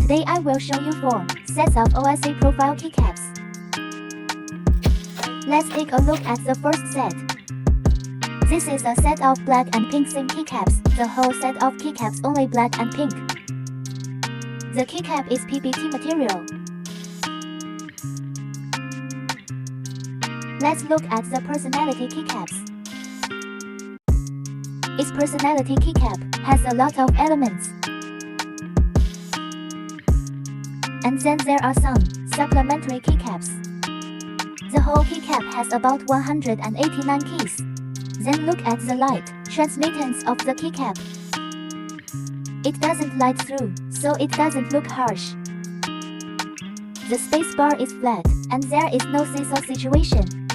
Today I will show you 4 sets of OSA Profile keycaps. Let's take a look at the first set. This is a set of black and pink SIM keycaps. The whole set of keycaps only black and pink. The keycap is PBT material. Let's look at the personality keycaps. Its personality keycap has a lot of elements. And then there are some supplementary keycaps. The whole keycap has about 189 keys. Then look at the light transmittance of the keycap. It doesn't light through, so it doesn't look harsh. The spacebar is flat, and there is no seesaw situation.